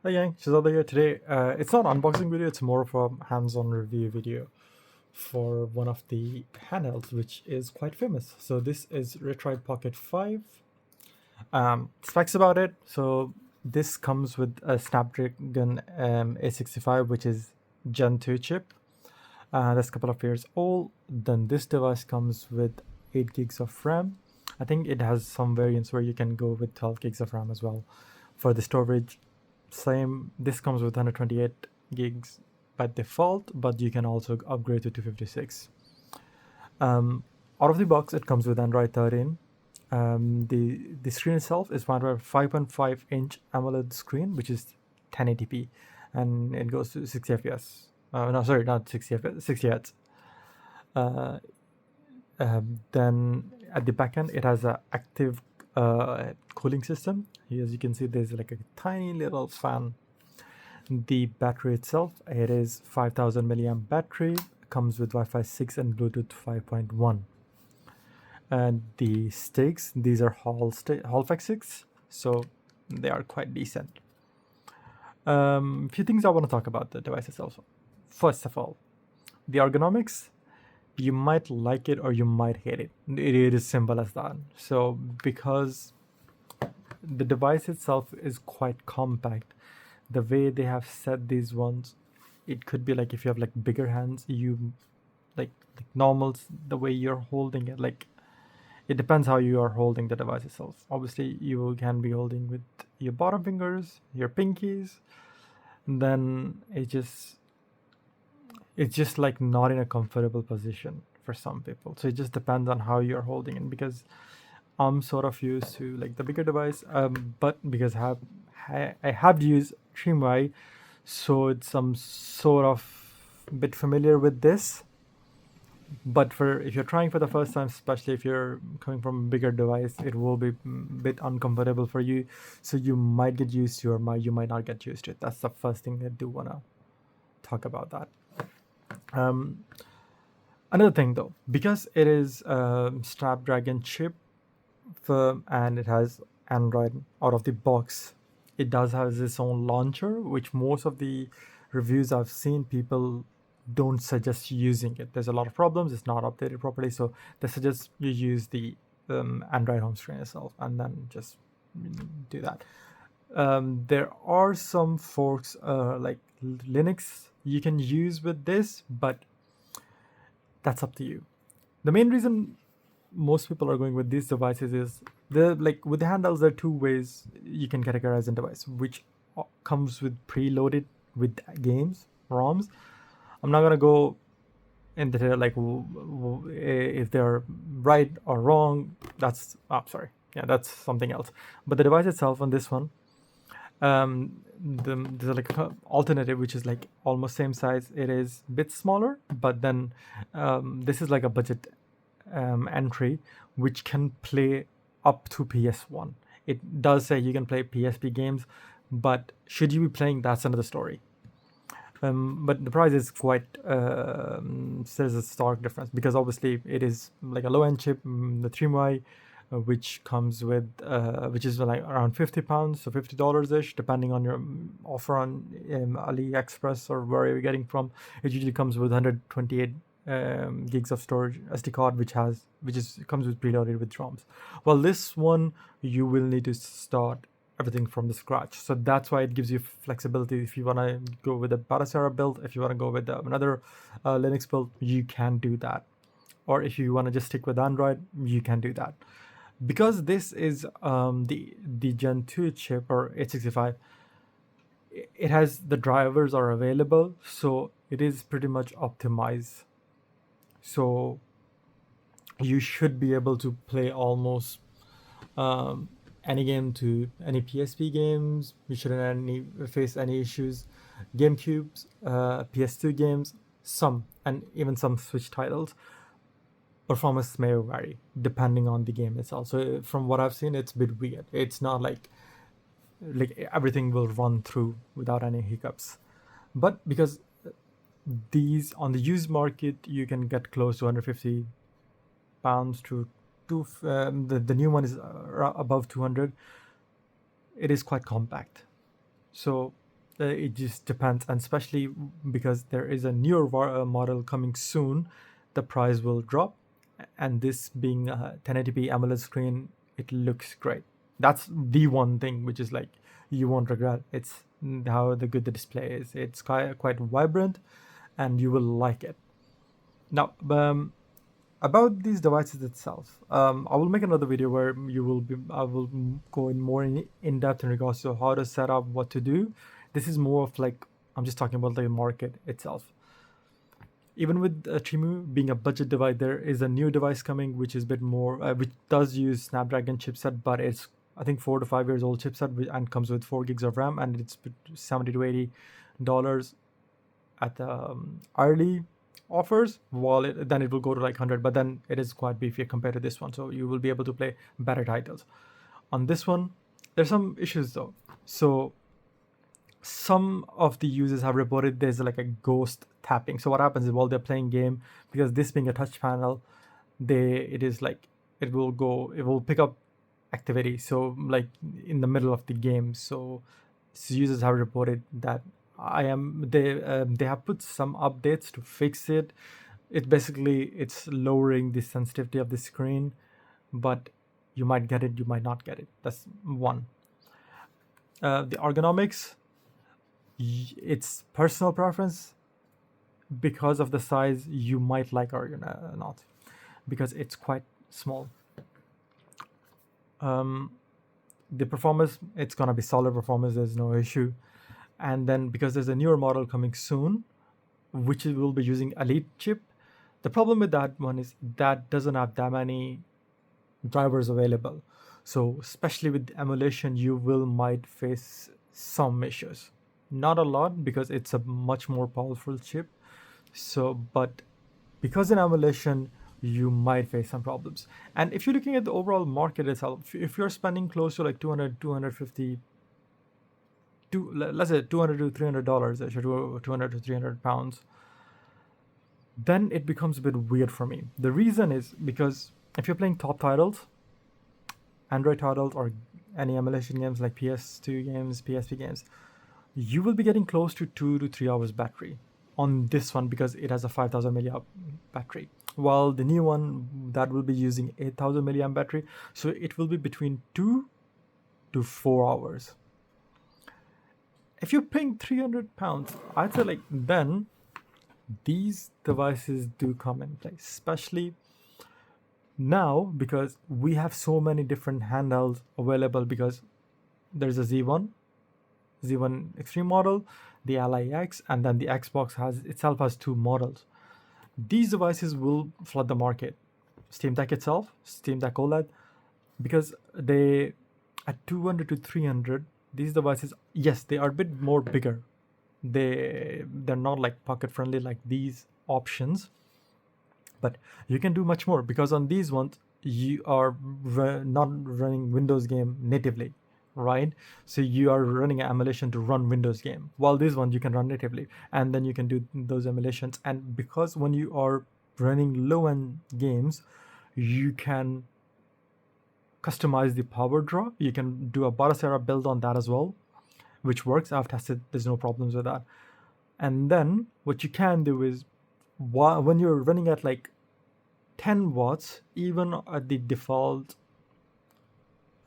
Hi gang, Shazada here today. It's not an unboxing video, it's more of a hands-on review video for one of the handhelds, which is quite famous. So this is Retroid Pocket 5. Specs about it. So this comes with a Snapdragon A65, which is Gen 2 chip. That's a couple of years old. Then this device comes with 8 gigs of RAM. I think it has some variants where you can go with 12 gigs of RAM as well. For the storage, same. This comes with 128 gigs by default, but you can also upgrade to 256. Out of the box, it comes with Android 13. The screen itself is 5.5-inch AMOLED screen, which is 1080p, and it goes to 60 fps. No, sorry, not 60 fps, 60 hertz. Then at the back end, it has an active cooling system. Here, as you can see, there's like a tiny little fan. The battery itself, it is 5000 milliamp battery, comes with Wi-Fi 6 and Bluetooth 5.1. And the sticks, these are Hall 6, so they are quite decent. Few things I want to talk about the device itself. First of all, the ergonomics, you might like it or you might hate it. It is simple as that. So because the device itself is quite compact, the way they have set these ones, it could be like if you have like bigger hands, you like normals, the way you're holding it, like it depends how you are holding the device itself. Obviously you can be holding with your bottom fingers, your pinkies, and then it's just like not in a comfortable position for some people. So it just depends on how you're holding it, because I'm sort of used to like the bigger device, but because I have used TrimUI, so it's some sort of bit familiar with this. But for if you're trying for the first time, especially if you're coming from a bigger device, it will be a bit uncomfortable for you. So you might get used to, or you might not get used to it. That's the first thing I do wanna talk about that. Um, Another thing though, because it is a Snapdragon chip, and it has Android out of the box, it does have its own launcher, which most of the reviews I've seen, people don't suggest using it. There's a lot of problems, it's not updated properly, so they suggest you use the Android home screen itself and then just do that. There are some forks like Linux you can use with this, but that's up to you. The main reason most people are going with these devices is the like with the handhelds, there are two ways you can categorize a device, which comes with preloaded with games, ROMs. I'm not gonna go in detail like if they're right or wrong. That's sorry, yeah, that's something else. But the device itself on this one, there's like a alternative which is like almost same size. It is a bit smaller, but then this is like a budget entry which can play up to PS1. It does say you can play PSP games, but should you be playing, that's another story. But the price is quite there's a stark difference, because obviously it is like a low-end chip, the TrimUI, which comes with which is like around £50, so $50 ish, depending on your offer on AliExpress or where you're getting from. It usually comes with 128 gigs of storage SD card, which comes with preloaded with ROMs. Well, this one you will need to start everything from the scratch, so that's why it gives you flexibility. If you want to go with a Batacera build, if you want to go with another Linux build, you can do that. Or if you want to just stick with Android, you can do that. Because this is the Gen 2 chip or 865, it has the drivers are available, so it is pretty much optimized. So you should be able to play almost any game to any PSP games. You shouldn't face any issues. GameCubes, PS2 games, some, and even some Switch titles. Performance may vary depending on the game itself. So from what I've seen, it's a bit weird. It's not like everything will run through without any hiccups. But because these on the used market, you can get close to £150 to the new one is above 200. It is quite compact, so it just depends, and especially because there is a newer model coming soon, the price will drop. And this being a 1080p AMOLED screen, it looks great. That's the one thing which is like you won't regret. It's how the good the display is. It's quite vibrant, and you will like it. Now, about these devices itself, I will make another video where I will go in more in depth in regards to how to set up, what to do. This is more of like, I'm just talking about the market itself. Even with TrimUI being a budget device, there is a new device coming which is a bit more, which does use Snapdragon chipset, but it's I think 4 to 5 years old chipset and comes with 4 gigs of RAM, and it's $70 to $80 at the early offers, while then it will go to like 100, but then it is quite beefy compared to this one, so you will be able to play better titles. On this one, there's some issues though. So some of the users have reported there's like a ghost tapping. So what happens is while they're playing game, because this being a touch panel, it will pick up activity, so like in the middle of the game. So users have reported that they have put some updates to fix it. It's lowering the sensitivity of the screen, but you might get it, you might not get it. That's one. The ergonomics, it's personal preference. Because of the size, you might like or not, because it's quite small. The performance, it's gonna be solid performance, there's no issue. And then because there's a newer model coming soon, which will be using Elite chip, the problem with that one is that doesn't have that many drivers available. So especially with emulation, you might face some issues. Not a lot, because it's a much more powerful chip. So, but because in emulation, you might face some problems. And if you're looking at the overall market itself, if you're spending close to like 250 let's say $200 to $300, 200 to 300 pounds, then it becomes a bit weird for me. The reason is because if you're playing top titles, Android titles, or any emulation games like PS2 games, PSP games, you will be getting close to 2 to 3 hours battery on this one, because it has a 5000 milliamp battery, while the new one that will be using 8000 milliamp battery, so it will be between 2 to 4 hours. If you're paying 300 pounds, I'd say like then these devices do come in place, especially now because we have so many different handhelds available, because there's a Z1 Extreme model, the Ally X, and then the Xbox itself has 2 models. These devices will flood the market. Steam Deck itself, Steam Deck OLED, because they at 200 to 300, these devices, yes, they are a bit more bigger. They're not like pocket friendly like these options, but you can do much more, because on these ones you are not running Windows game natively, right? So you are running an emulation to run Windows game, while this one you can run natively, and then you can do those emulations. And because when you are running low-end games, you can customize the power draw. You can do a Batocera build on that as well, which works. I've tested, there's no problems with that. And then what you can do is, when you're running at like 10 watts, even at the default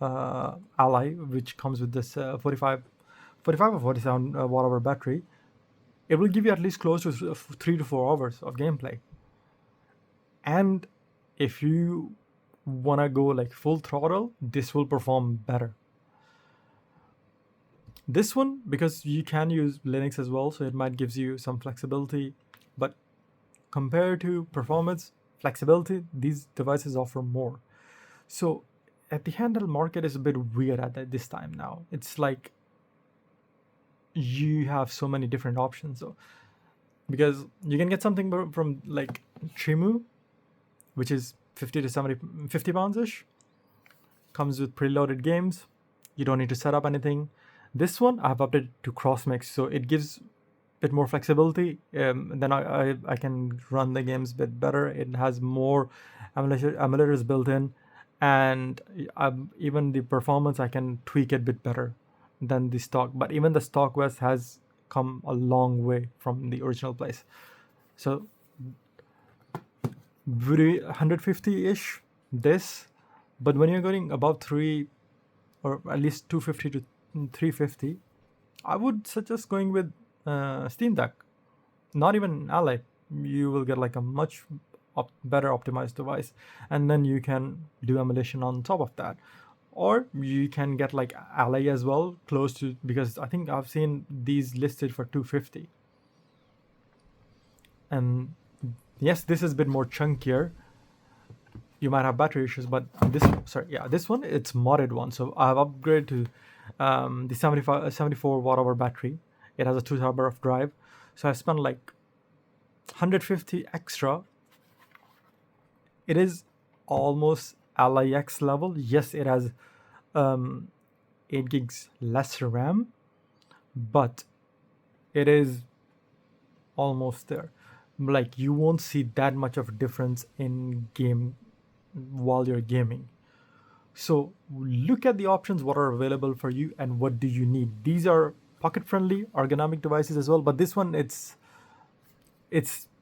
Ally, which comes with this 45 or 47 watt hour battery, it will give you at least close to 3 to 4 hours of gameplay. And if you want to go like full throttle, this will perform better. This one, because you can use Linux as well, so it might gives you some flexibility, but compared to performance, flexibility, these devices offer more. So at the handheld market is a bit weird at this time now. It's like you have so many different options. So because you can get something from like TrimUI, which is 50 pounds ish, comes with preloaded games. You don't need to set up anything. This one I've updated to cross-mix, so it gives a bit more flexibility. Then I can run the games a bit better. It has more emulators built in, and even the performance I can tweak it a bit better. than the stock, but even the stock OS has come a long way from the original place. So 150-ish this, but when you're going above 3 or at least 250 to 350, I would suggest going with Steam Deck, not even Ally. You will get like a much better optimized device, and then you can do emulation on top of that. Or you can get like Ally as well, close to, because I think I've seen these listed for 250. And yes, this is a bit more chunkier. You might have battery issues, but this one, it's modded one. So I've upgraded to the 74 watt hour battery. It has a 2 TB of drive. So I spent like 150 extra. It is almost LIX level. Yes, it has 8 gigs less RAM, but it is almost there. Like, you won't see that much of a difference in game while you're gaming. So look at the options, what are available for you and what do you need. These are pocket friendly ergonomic devices as well, but this one, it's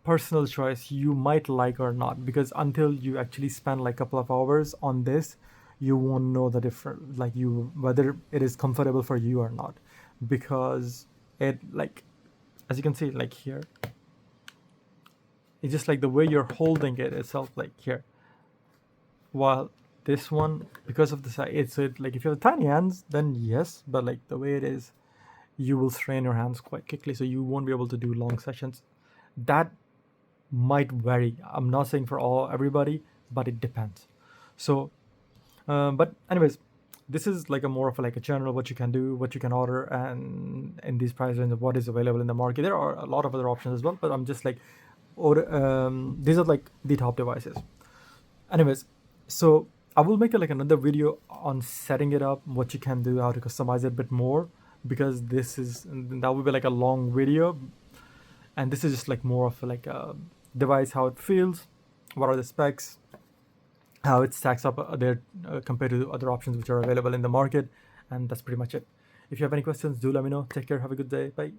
personal choice. You might like or not, because until you actually spend like a couple of hours on this, you won't know the difference, like whether it is comfortable for you or not, because it, like, as you can see, like here, it's just like the way you're holding it itself, like here. While this one, because of the size, it's like, if you have tiny hands, then yes, but like the way it is, you will strain your hands quite quickly, so you won't be able to do long sessions. That might vary. I'm not saying for everybody, but it depends. So but anyways, this is like a more of like a general what you can do, what you can order, and in these price range of what is available in the market. There are a lot of other options as well, but I'm just like these are like the top devices. Anyways, so I will make like another video on setting it up, what you can do, how to customize it a bit more, because that will be like a long video, and this is just like more of like a device, how it feels, what are the specs, how it stacks up there compared to other options which are available in the market, and that's pretty much it. If you have any questions, do let me know. Take care, have a good day, bye.